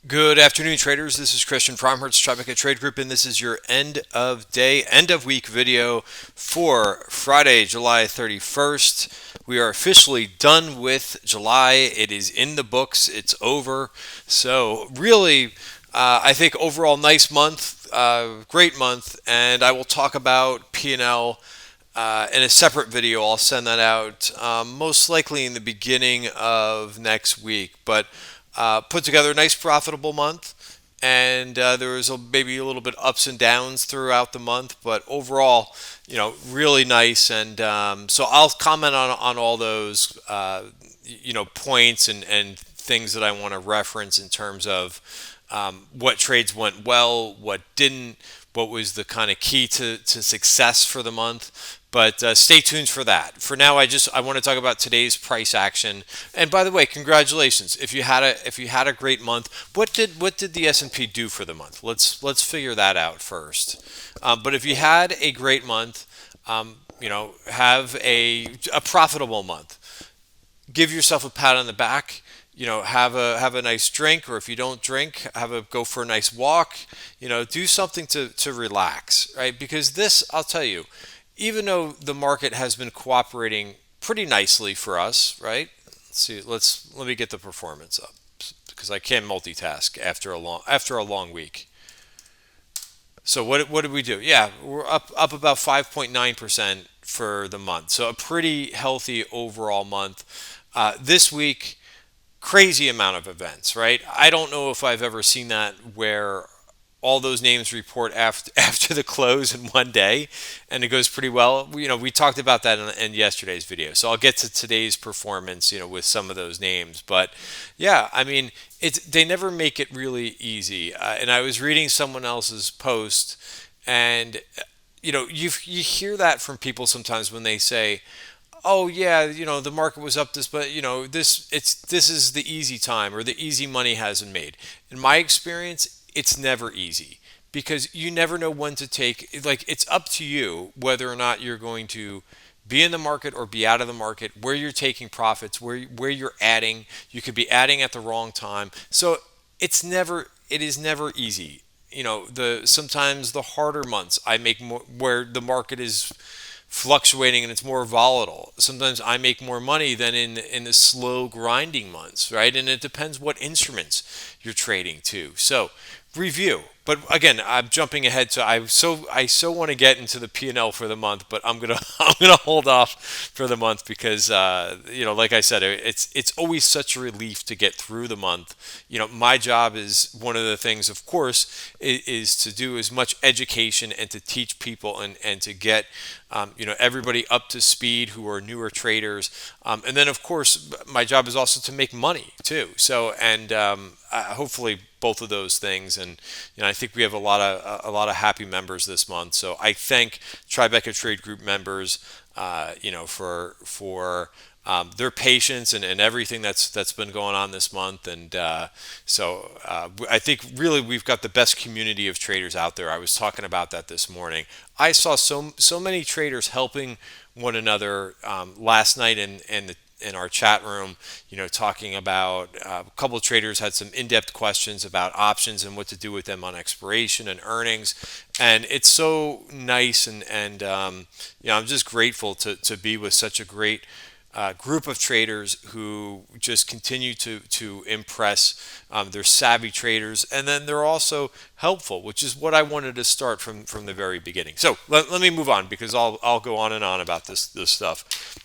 Good afternoon, traders. This is Christian from Hertz Tropica Trade Group, and this is your end of day, end of week video for Friday, July 31st. We are officially done with July. It is in the books. It's over. So, really, I think overall nice month, great month, and I will talk about P&L in a separate video. I'll send that out most likely in the beginning of next week. But put together a nice profitable month, and there was maybe a little bit ups and downs throughout the month, but overall, really nice. And so I'll comment on all those, points and things that I want to reference in terms of what trades went well, what didn't, what was the kind of key to success for the month. But stay tuned for that. For now, I want to talk about today's price action. And by the way, congratulations! If you had a great month, what did the S&P do for the month? Let's figure that out first. But if you had a great month, have a profitable month, give yourself a pat on the back. Have a nice drink, or if you don't drink, go for a nice walk. Do something to relax, right? Because this, I'll tell you, even though the market has been cooperating pretty nicely for us, right? Let's see. Let me get the performance up because I can't multitask after a long week. So what did we do? Yeah, we're up about 5.9% for the month. So a pretty healthy overall month. This week, crazy amount of events, right? I don't know if I've ever seen that where all those names report after the close in one day, and it goes pretty well. We talked about that in yesterday's video, so I'll get to today's performance, with some of those names. But yeah, I mean, they never make it really easy. And I was reading someone else's post, and you hear that from people sometimes when they say, oh yeah, the market was up this, but this is the easy time, or the easy money hasn't made. In my experience, it's never easy because you never know when to take. Like, it's up to you whether or not you're going to be in the market or be out of the market, where you're taking profits, where you're adding. You could be adding at the wrong time. So it is never easy. The sometimes the harder months I make more, where the market is fluctuating and it's more volatile. Sometimes I make more money than in the slow grinding months, right? And it depends what instruments you're trading to. So review. But again, I'm jumping ahead, so I so want to get into the P&L for the month, but I'm gonna I'm gonna hold off for the month because like I said, it's always such a relief to get through the month. My job is, one of the things, of course, is to do as much education and to teach people and to get everybody up to speed who are newer traders, and then of course my job is also to make money too. So, and hopefully both of those things. And I think we have a lot of happy members this month. So I thank Tribeca Trade Group members, for their patience and everything that's been going on this month. And I think really we've got the best community of traders out there. I was talking about that this morning. I saw so many traders helping one another last night in our chat room, talking about, a couple of traders had some in-depth questions about options and what to do with them on expiration and earnings. And it's so nice. And I'm just grateful to be with such a great group of traders who just continue to impress. They're savvy traders, and then they're also helpful, which is what I wanted to start from the very beginning. So let me move on, because I'll go on and on about this stuff.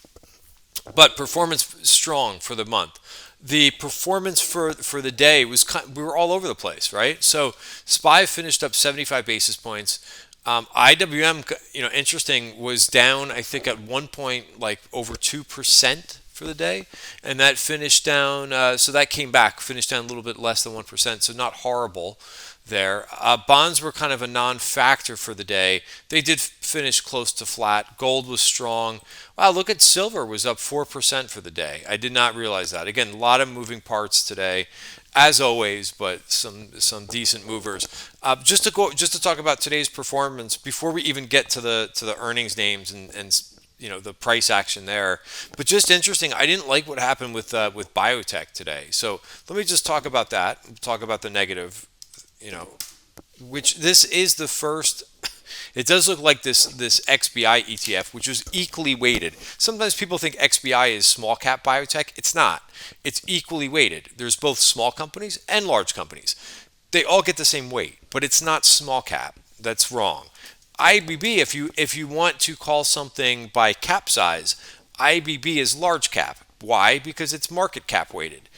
But performance strong for the month. The performance for the day was we were all over the place, right? So SPY finished up 75 basis points. IWM, interesting, was down, I think, at one point like over 2% for the day, and that finished down. So that came back, finished down a little bit less than 1%. So not horrible there. Bonds were kind of a non-factor for the day. They did finish close to flat. Gold was strong. Wow, look at silver, was up 4% for the day. I did not realize that. Again, a lot of moving parts today, as always, but some decent movers. Just to talk about today's performance before we even get to the earnings names and the price action there. But just interesting, I didn't like what happened with biotech today. So let me just talk about that. Talk about the negative. Which this is the first. It does look like this XBI ETF, which was equally weighted. Sometimes people think XBI is small cap biotech. It's not. It's equally weighted. There's both small companies and large companies. They all get the same weight, but it's not small cap. That's wrong. IBB, if you want to call something by cap size, IBB is large cap. Why? Because it's market cap weighted.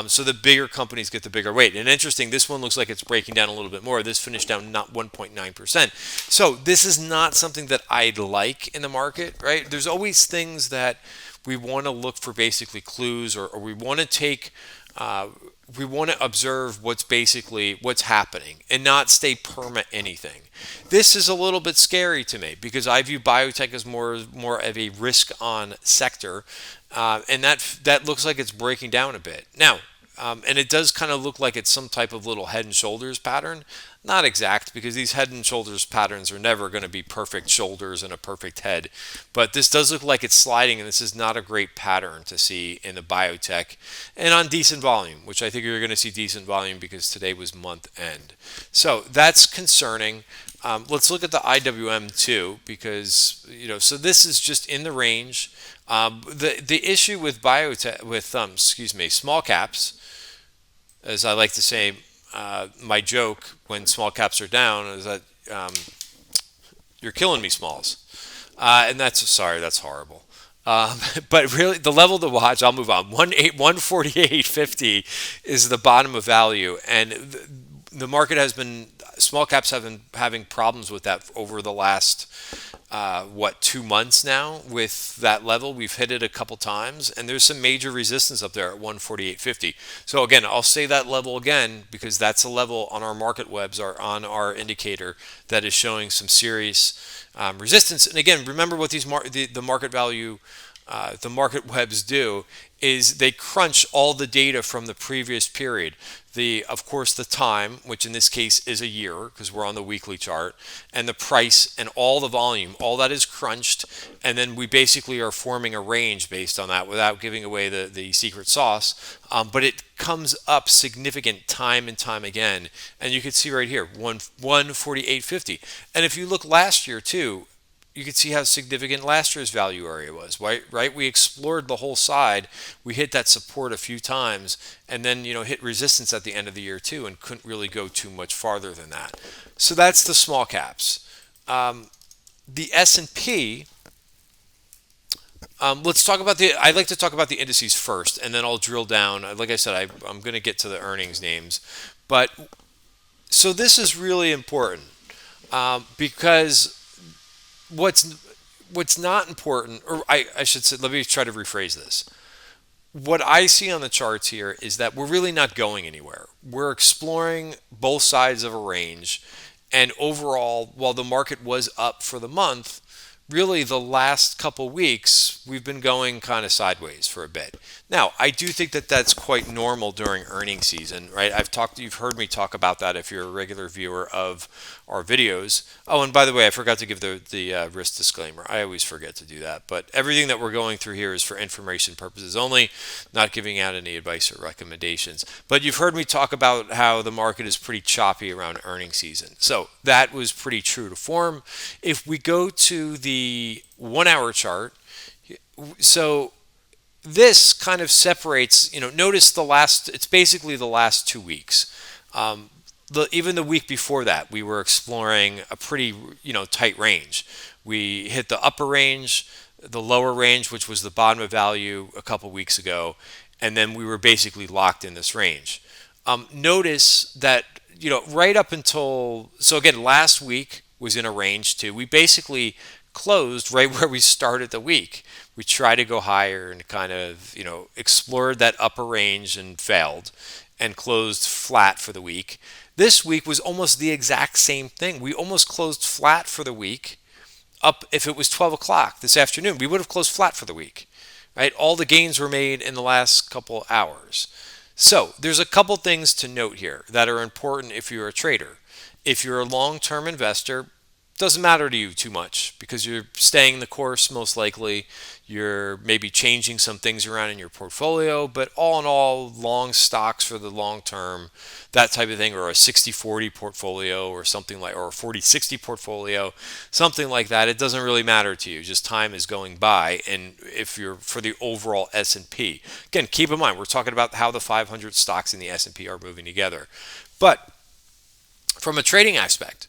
So the bigger companies get the bigger weight. And interesting, this one looks like it's breaking down a little bit more. This finished down not 1.9%. So this is not something that I'd like in the market, right? There's always things that we want to look for, basically clues, or we want to take. We want to observe what's happening and not stay perma anything. This is a little bit scary to me because I view biotech as more of a risk on sector, and that looks like it's breaking down a bit now. And it does kind of look like it's some type of little head and shoulders pattern. Not exact, because these head and shoulders patterns are never going to be perfect shoulders and a perfect head. But this does look like it's sliding, and this is not a great pattern to see in the biotech and on decent volume, which I think you're going to see decent volume because today was month end. So that's concerning. Let's look at the IWM too, because so this is just in the range. The issue with biotech, with small caps, as I like to say, my joke when small caps are down is that you're killing me, smalls, and that's horrible. But really, the level to watch, I'll move on. 148.50 is the bottom of value, and the market has been, small caps have been having problems with that over the last 2 months now. With that level, we've hit it a couple times, and there's some major resistance up there at 148.50. So again, I'll say that level again because that's a level on our market webs, or on our indicator, that is showing some serious resistance. And again, remember what these the market value, the market webs do is they crunch all the data from the previous period. Of course, the time, which in this case is a year because we're on the weekly chart, and the price and all the volume, all that is crunched, and then we basically are forming a range based on that without giving away the secret sauce. But it comes up significant time and time again, and you can see right here, 148.50. And if you look last year too, you can see how significant last year's value area was, right? We explored the whole side. We hit that support a few times, and then hit resistance at the end of the year too, and couldn't really go too much farther than that. So that's the small caps. The S&P. Let's talk about I'd like to talk about the indices first, and then I'll drill down. Like I said, I'm going to get to the earnings names, but so this is really important because what's not important, or I should say, let me try to rephrase this. What I see on the charts here is that we're really not going anywhere. We're exploring both sides of a range, and overall, while the market was up for the month, really the last couple weeks we've been going kind of sideways for a bit. Now, I do think that that's quite normal during earnings season, right? You've heard me talk about that if you're a regular viewer of our videos. Oh, and by the way, I forgot to give the risk disclaimer. I always forget to do that. But everything that we're going through here is for information purposes only, not giving out any advice or recommendations. But you've heard me talk about how the market is pretty choppy around earnings season. So that was pretty true to form. If we go to the 1 hour chart, so this kind of separates, notice it's basically the last 2 weeks. Even the week before that, we were exploring a pretty, tight range. We hit the upper range, the lower range, which was the bottom of value a couple weeks ago, and then we were basically locked in this range. Notice that, right up until, so again, last week was in a range too. We basically closed right where we started the week. We tried to go higher and kind of, explored that upper range and failed, and closed flat for the week. This week was almost the exact same thing. We almost closed flat for the week. Up, if it was 12 o'clock this afternoon, we would have closed flat for the week, right? All the gains were made in the last couple hours. So there's a couple things to note here that are important if you're a trader. If you're a long-term investor, doesn't matter to you too much because you're staying the course most likely. You're maybe changing some things around in your portfolio, but all in all, long stocks for the long term, that type of thing, or a 60-40 portfolio or something like, or a 40-60 portfolio, something like that. It doesn't really matter to you. Just time is going by. And if you're for the overall S&P, again, keep in mind, we're talking about how the 500 stocks in the S&P are moving together. But from a trading aspect,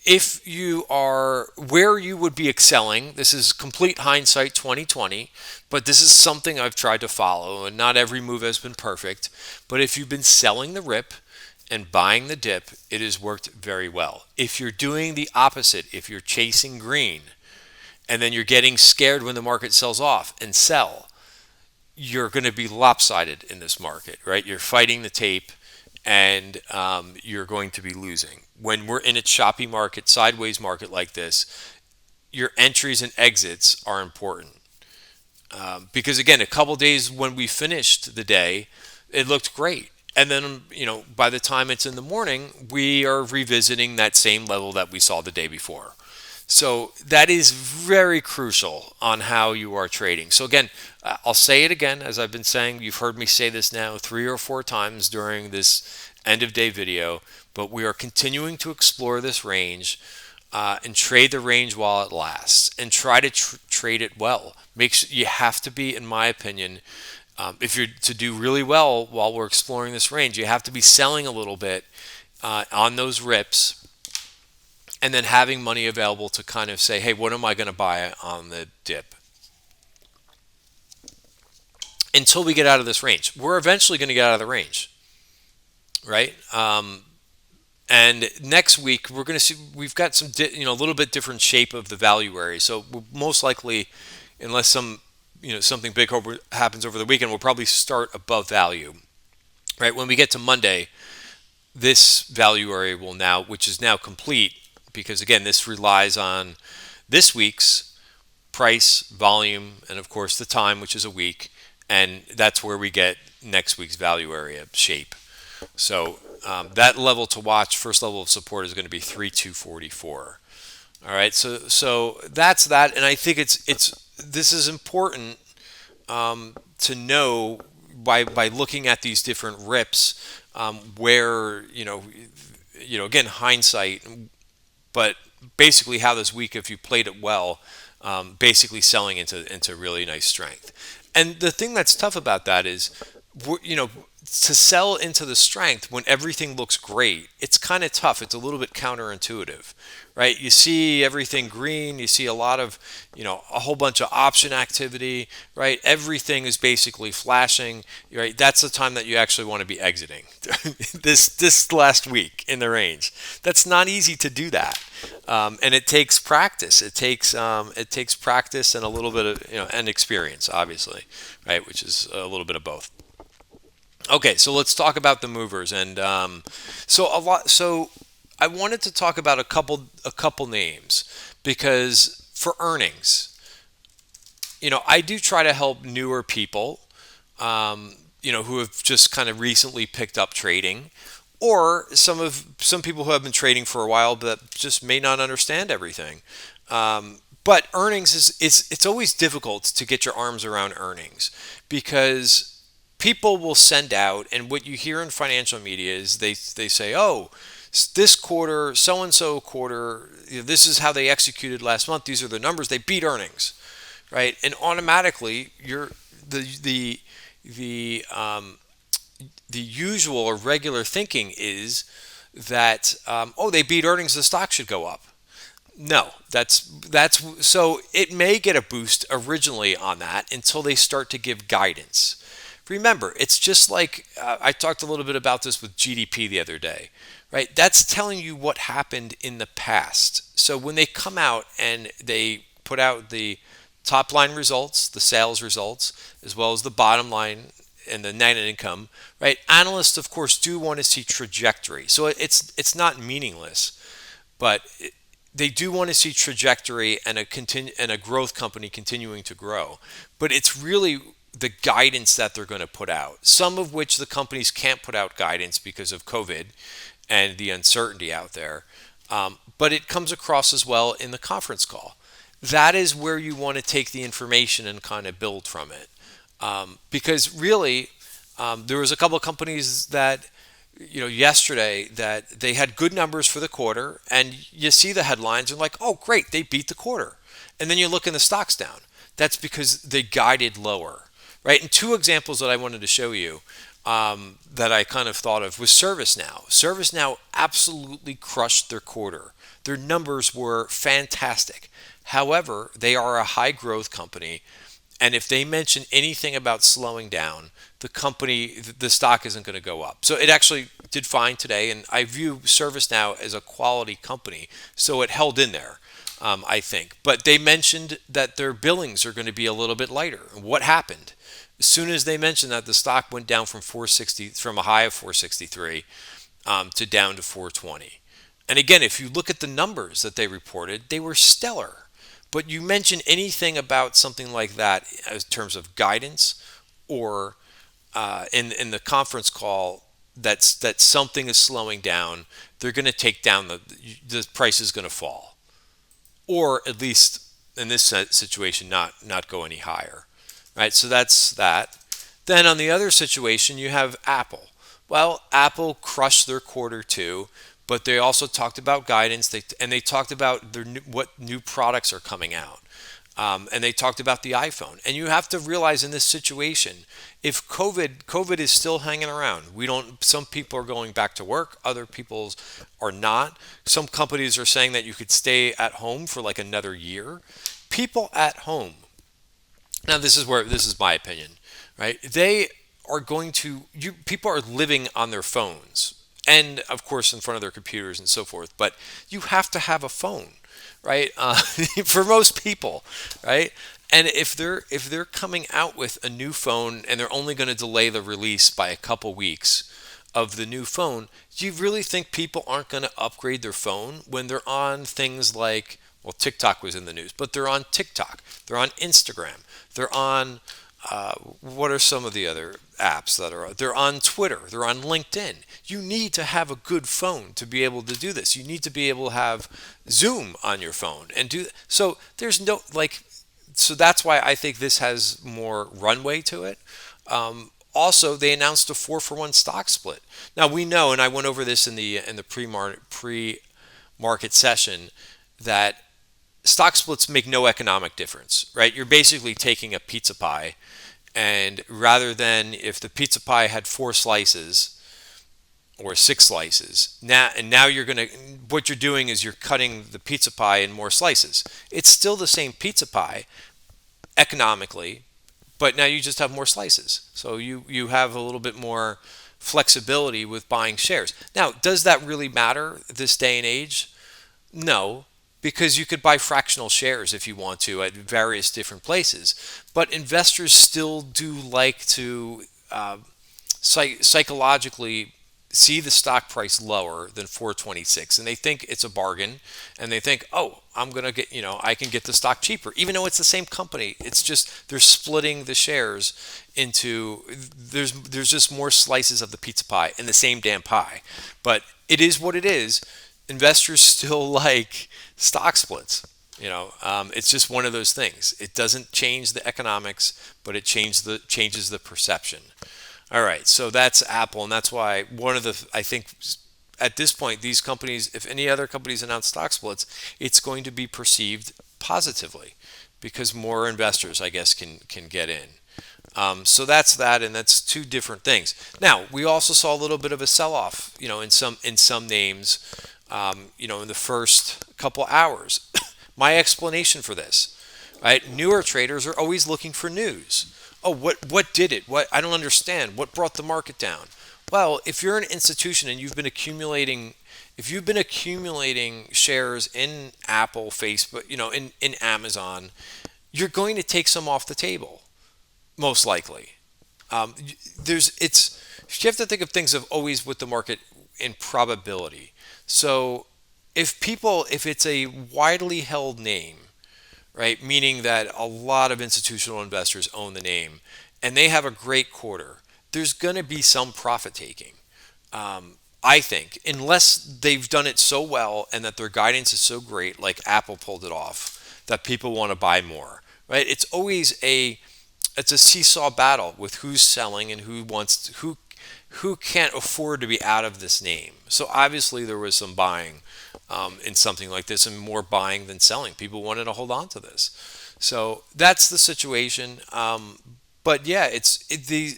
if you are where you would be excelling, this is complete hindsight 2020, but this is something I've tried to follow, and not every move has been perfect. But if you've been selling the rip and buying the dip, it has worked very well. If you're doing the opposite, if you're chasing green and then you're getting scared when the market sells off and sell, you're going to be lopsided in this market, right? You're fighting the tape and you're going to be losing. When we're in a choppy market, sideways market like this, your entries and exits are important. Because again, a couple days when we finished the day, it looked great. And then, by the time it's in the morning, we are revisiting that same level that we saw the day before. So that is very crucial on how you are trading. So again, I'll say it again, as I've been saying, you've heard me say this now 3 or 4 times during this end of day video, but we are continuing to explore this range and trade the range while it lasts and try to trade it well. You have to be, in my opinion, if you're to do really well while we're exploring this range, you have to be selling a little bit on those rips and then having money available to kind of say, hey, what am I going to buy on the dip? Until we get out of this range. We're eventually going to get out of the range, right? And next week, we're going to see, we've got some, a little bit different shape of the value area. So we'll most likely, unless something big happens over the weekend, we'll probably start above value, right? When we get to Monday, this value area will now, which is now complete, because again, this relies on this week's price, volume, and of course the time, which is a week, and that's where we get next week's value area shape. So that level to watch, first level of support, is going to be 3244. All right, so that's that, and I think this is important to know by looking at these different rips, where again, hindsight, but basically how this week, if you played it well, basically selling into really nice strength. And the thing that's tough about that is, to sell into the strength when everything looks great, it's kind of tough. It's a little bit counterintuitive, right? You see everything green, you see a lot of, a whole bunch of option activity, right? Everything is basically flashing, right? That's the time that you actually want to be exiting this last week in the range. That's not easy to do that. And it takes practice. It takes practice and a little bit of, and experience, obviously, right? Which is a little bit of both. Okay, so let's talk about the movers, and So I wanted to talk about a couple names, because for earnings, I do try to help newer people, who have just kind of recently picked up trading, or some people who have been trading for a while but just may not understand everything. But earnings it's always difficult to get your arms around earnings, because people will send out, and what you hear in financial media is they say, oh, this quarter, so-and-so quarter, this is how they executed last month. These are the numbers. They beat earnings, right? And automatically, the usual or regular thinking is that, they beat earnings, the stock should go up. No, that's so it may get a boost originally on that until they start to give guidance. Remember, it's just like I talked a little bit about this with GDP the other day, right? That's telling you what happened in the past. So when they come out and they put out the top line results, the sales results, as well as the bottom line and the net income, right? Analysts, of course, do want to see trajectory. So it's not meaningless, but they do want to see trajectory and a growth company continuing to grow. But it's really the guidance that they're going to put out, some of which the companies can't put out guidance because of COVID and the uncertainty out there. But it comes across as well in the conference call. That is where you want to take the information and kind of build from it. Because really, there was a couple of companies that, yesterday that they had good numbers for the quarter, and you see the headlines and like, oh, great, they beat the quarter. And then you look and the stock's down. That's because they guided lower, right? And two examples that I wanted to show you that I kind of thought of was ServiceNow. ServiceNow absolutely crushed their quarter. Their numbers were fantastic. However, they are a high growth company, and if they mention anything about slowing down, the stock isn't going to go up. So it actually did fine today, and I view ServiceNow as a quality company, so it held in there, I think. But they mentioned that their billings are going to be a little bit lighter. What happened? As soon as they mentioned that, the stock went down from a high of 463 to down to 420. And again, if you look at the numbers that they reported, they were stellar. But you mention anything about something like that in terms of guidance or in the conference call that something is slowing down, they're going to take down the price is going to fall, or at least in this situation, not go any higher, right? So that's that. Then on the other situation, you have Apple. Well, Apple crushed their quarter too, but they also talked about guidance. They talked about what new products are coming out. And they talked about the iPhone. And you have to realize in this situation, if COVID is still hanging around, some people are going back to work, other people are not. Some companies are saying that you could stay at home for like another year. People at home. Now this is my opinion, right? They are going to people are living on their phones and of course in front of their computers and so forth, but you have to have a phone, right? For most people, right? And if they're coming out with a new phone and they're only going to delay the release by a couple weeks of the new phone, do you really think people aren't going to upgrade their phone when they're on things like, well, TikTok was in the news, but they're on TikTok, they're on Instagram, they're on what are some of the other apps that are? They're on Twitter. They're on LinkedIn. You need to have a good phone to be able to do this. You need to be able to have Zoom on your phone and do so. There's no like, so that's why I think this has more runway to it. Also, they announced a 4-for-1 stock split. Now we know, and I went over this in the pre-market session, that stock splits make no economic difference, right? You're basically taking a pizza pie, and rather than if the pizza pie had 4 slices or 6 slices, now what you're doing is you're cutting the pizza pie in more slices. It's still the same pizza pie economically, but now you just have more slices. So you have a little bit more flexibility with buying shares. Now, does that really matter this day and age? No, because you could buy fractional shares if you want to at various different places. But investors still do like to psychologically see the stock price lower than 426, and they think it's a bargain, and they think, oh, I'm going to get, I can get the stock cheaper, even though it's the same company. It's just they're splitting the shares into, there's just more slices of the pizza pie in the same damn pie. But it is what it is. Investors still like stock splits. It's just one of those things. It doesn't change the economics, but it changes the perception. All right, so that's Apple, and that's why I think at this point, these companies, if any other companies announce stock splits, it's going to be perceived positively because more investors, I guess, can get in. So that's that, and that's two different things. Now, we also saw a little bit of a sell-off, in some names, in the first couple hours. My explanation for this, right? Newer traders are always looking for news. Oh, what did it? What I don't understand. What brought the market down? Well, if you're an institution and if you've been accumulating shares in Apple, Facebook, in Amazon, you're going to take some off the table, most likely. You have to think of things of always with the market in probability. So if it's a widely held name, right, meaning that a lot of institutional investors own the name, and they have a great quarter, there's going to be some profit taking. I think, unless they've done it so well and that their guidance is so great, like Apple pulled it off, that people want to buy more, right? It's a seesaw battle with who's selling and who can't afford to be out of this name. So obviously there was some buying in something like this, and more buying than selling. People wanted to hold on to this, so that's the situation. But yeah, the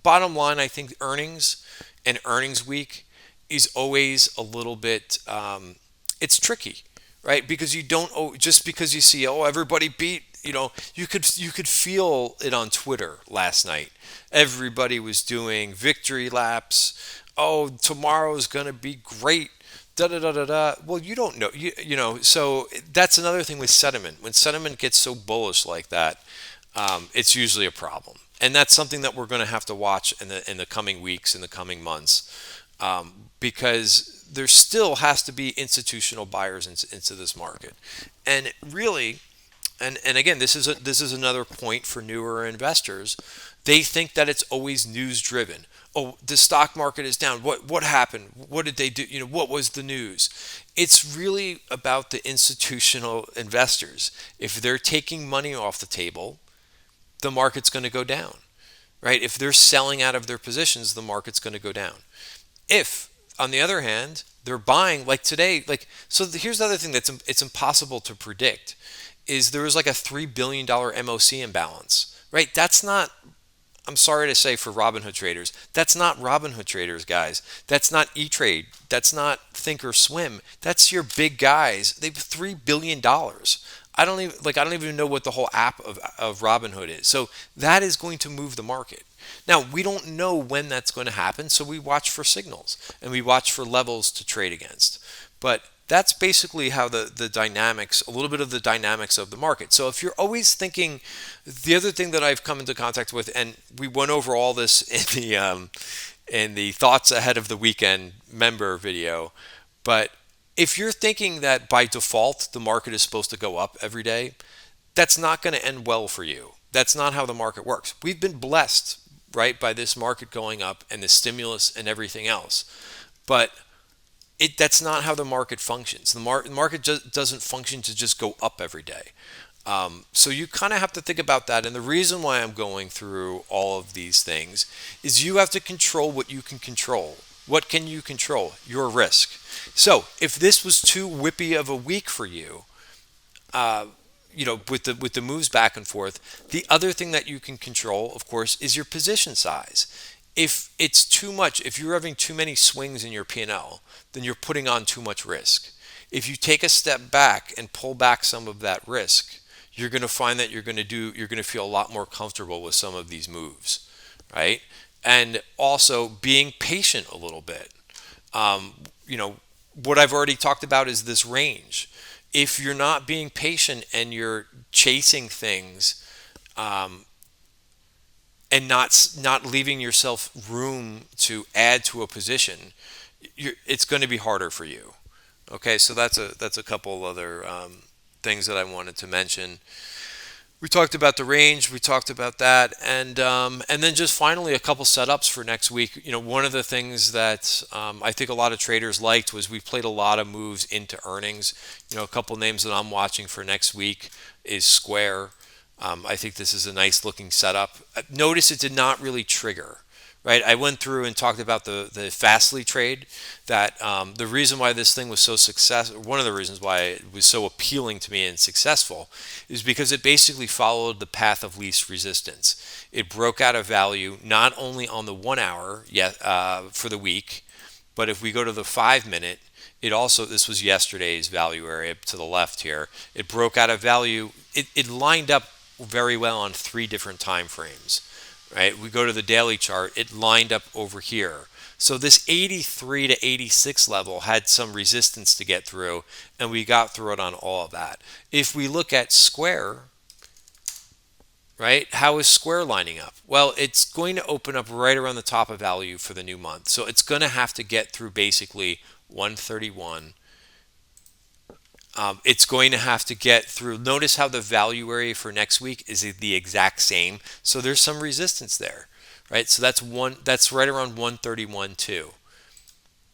bottom line. I think earnings and earnings week is always a little bit. It's tricky, right? Because you don't just because you see everybody beat. You could feel it on Twitter last night. Everybody was doing victory laps. Oh, tomorrow's gonna be great. Da da da da da. Well, you don't know. So that's another thing with sentiment. When sentiment gets so bullish like that, it's usually a problem, and that's something that we're going to have to watch in the coming weeks, in the coming months, because there still has to be institutional buyers into this market, and really, and again, this is another point for newer investors. They think that it's always news driven. Oh, the stock market is down. What happened? What did they do? What was the news? It's really about the institutional investors. If they're taking money off the table, the market's going to go down, right? If they're selling out of their positions, the market's going to go down. If, on the other hand, they're buying like today, here's the other thing it's impossible to predict is there was like a $3 billion MOC imbalance, right? That's not, I'm sorry to say for Robinhood traders, that's not Robinhood traders, guys. That's not E-Trade. That's not Thinkorswim. That's your big guys. They have $3 billion. I don't even know what the whole app of Robinhood is. So that is going to move the market. Now, we don't know when that's going to happen, so we watch for signals and we watch for levels to trade against. But that's basically how the dynamics, a little bit of the dynamics of the market. So if you're always thinking, the other thing that I've come into contact with, and we went over all this in the thoughts ahead of the weekend member video, but if you're thinking that by default the market is supposed to go up every day, that's not going to end well for you. That's not how the market works. We've been blessed, right, by this market going up and the stimulus and everything else. But that's not how the market functions. The market just doesn't function to just go up every day. So you kind of have to think about that. And the reason why I'm going through all of these things is you have to control what you can control. What can you control? Your risk. So if this was too whippy of a week for you, with the moves back and forth, the other thing that you can control, of course, is your position size. If it's too much, if you're having too many swings in your P&L, then you're putting on too much risk. If you take a step back and pull back some of that risk, you're going to find that you're going to feel a lot more comfortable with some of these moves, right? And also being patient a little bit. Um, you know, what I've already talked about is this range. If you're not being patient and you're chasing things, and not leaving yourself room to add to a position, it's going to be harder for you. Okay, so that's a couple other things that I wanted to mention. We talked about the range, we talked about that, and then just finally a couple setups for next week. One of the things that I think a lot of traders liked was we played a lot of moves into earnings. A couple names that I'm watching for next week is Square. I think this is a nice looking setup. Notice it did not really trigger, right? I went through and talked about the Fastly trade. That the reason why this thing was so successful, one of the reasons why it was so appealing to me and successful, is because it basically followed the path of least resistance. It broke out of value not only on the 1 hour for the week, but if we go to the 5 minute, this was yesterday's value area to the left here. It broke out of value. It lined up very well on 3 different time frames, right? We go to the daily chart, it lined up over here. So this 83 to 86 level had some resistance to get through, and we got through it on all of that. If we look at Square, right, how is Square lining up? Well, it's going to open up right around the top of value for the new month. So it's going to have to get through basically 131. It's going to have to get through. Notice how the value area for next week is the exact same. So there's some resistance there, right? So that's right around 131 too.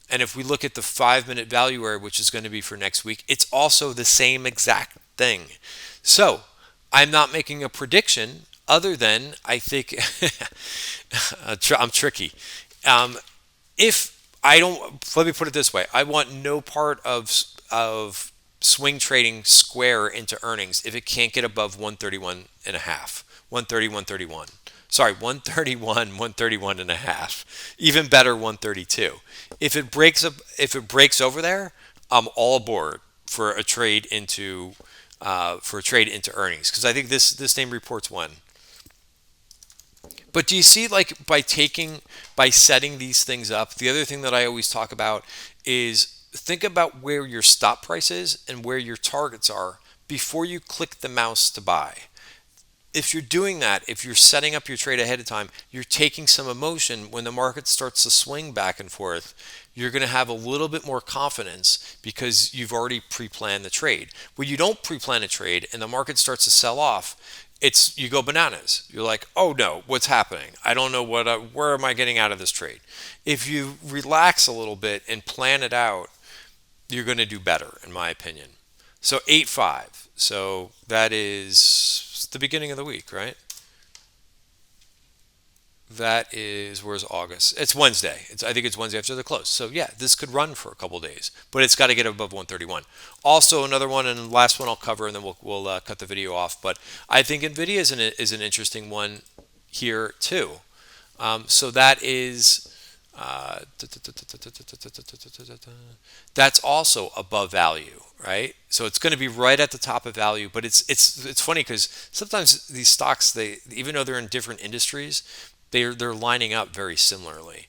And if we look at the 5-minute value area, which is going to be for next week, it's also the same exact thing. So I'm not making a prediction other than I think I'm tricky. If I don't, let me put it this way: I want no part of swing trading square into earnings if it can't get above 131 and a half, 130, 131. Sorry, 131, 131 and a half. Even better, 132. If it breaks over there, I'm all aboard for a trade into earnings because I think this name reports one. But do you see, like, by setting these things up, the other thing that I always talk about is think about where your stop price is and where your targets are before you click the mouse to buy. If you're doing that, if you're setting up your trade ahead of time, you're taking some emotion when the market starts to swing back and forth. You're going to have a little bit more confidence because you've already pre-planned the trade. When you don't pre-plan a trade and the market starts to sell off, you go bananas. You're like, oh no, what's happening? I don't know where am I getting out of this trade? If you relax a little bit and plan it out, you're going to do better, in my opinion. So 8-5. So that is the beginning of the week, right? That is, where's August? It's Wednesday. I think it's Wednesday after the close. So yeah, this could run for a couple days, but it's got to get above 131. Also, another one, and the last one I'll cover, and then we'll cut the video off. But I think Nvidia is an interesting one here too. So that is that's also above value, right? So it's going to be right at the top of value. But it's funny because sometimes these stocks, they, even though they're in different industries, they're lining up very similarly.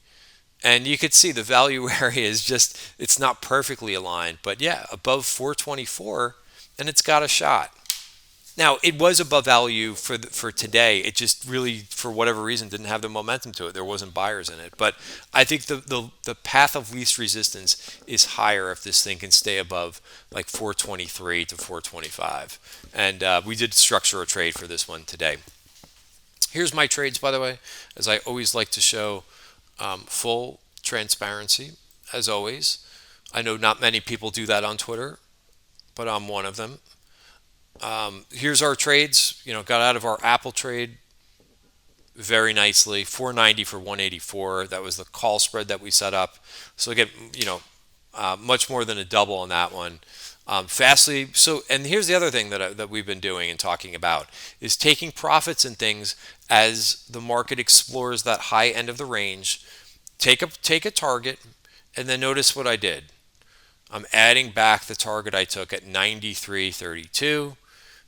And you could see the value area is just, it's not perfectly aligned, but yeah, above 424, and it's got a shot. Now, it was above value for today. It just really, for whatever reason, didn't have the momentum to it. There wasn't buyers in it. But I think the path of least resistance is higher if this thing can stay above like 423 to 425. And we did structure a trade for this one today. Here's my trades, by the way, as I always like to show full transparency, as always. I know not many people do that on Twitter, but I'm one of them. Here's our trades. Got out of our Apple trade very nicely, 490 for 184. That was the call spread that we set up. So again, much more than a double on that one. Fastly. So, and here's the other thing that we've been doing and talking about is taking profits and things as the market explores that high end of the range. Take a target, and then notice what I did. I'm adding back the target I took at 93.32.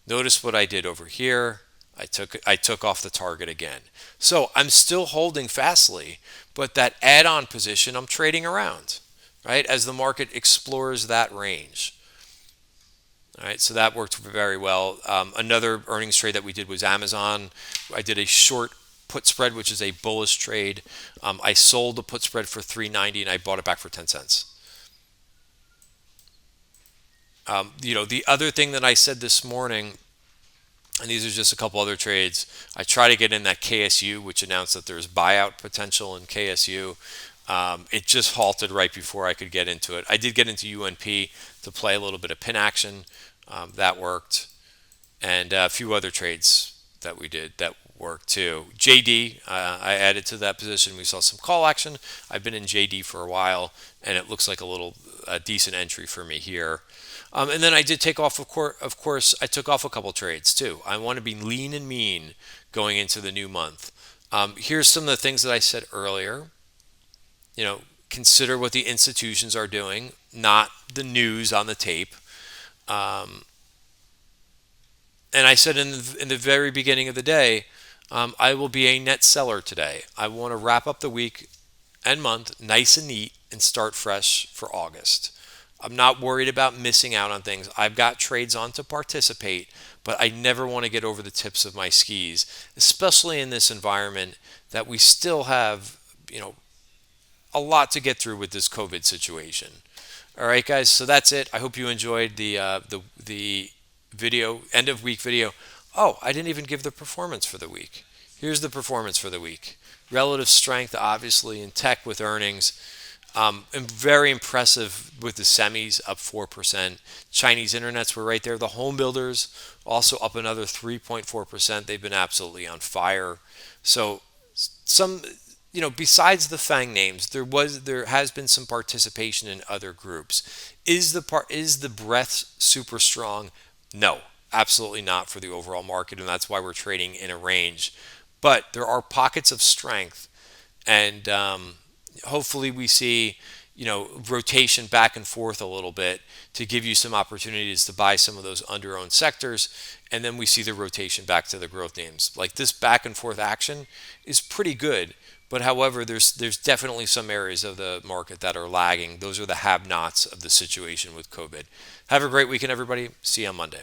Notice what I did over here. I took off the target again. So I'm still holding Fastly, but that add-on position I'm trading around, right, as the market explores that range. All right, so that worked very well. Another earnings trade that we did was Amazon. I did a short put spread, which is a bullish trade. I sold the put spread for 390 and I bought it back for 10 cents. The other thing that I said this morning, and these are just a couple other trades, I try to get in that KSU, which announced that there's buyout potential in KSU. It just halted right before I could get into it. I did get into UNP to play a little bit of pin action. That worked. And a few other trades that we did that worked too. JD, I added to that position. We saw some call action. I've been in JD for a while, and it looks like a decent entry for me here. And then I did take off, of course, I took off a couple trades too. I want to be lean and mean going into the new month. Here's some of the things that I said earlier. Consider what the institutions are doing, not the news on the tape. And I said in the very beginning of the day, I will be a net seller today. I want to wrap up the week and month nice and neat and start fresh for August. I'm not worried about missing out on things. I've got trades on to participate, but I never want to get over the tips of my skis, especially in this environment that we still have, a lot to get through with this COVID situation. All right, guys. So that's it. I hope you enjoyed the video, end of week video. Oh, I didn't even give the performance for the week. Here's the performance for the week. Relative strength, obviously, in tech with earnings. And very impressive with the semis up 4%. Chinese internets were right there. The home builders also up another 3.4%. They've been absolutely on fire. So some, besides the FANG names, there has been some participation in other groups. Is the breadth super strong? No, absolutely not for the overall market, and that's why we're trading in a range. But there are pockets of strength, and hopefully we see rotation back and forth a little bit to give you some opportunities to buy some of those under-owned sectors, and then we see the rotation back to the growth names. Like this back and forth action is pretty good, but however, there's definitely some areas of the market that are lagging. Those are the have-nots of the situation with COVID. Have a great weekend, everybody. See you on Monday.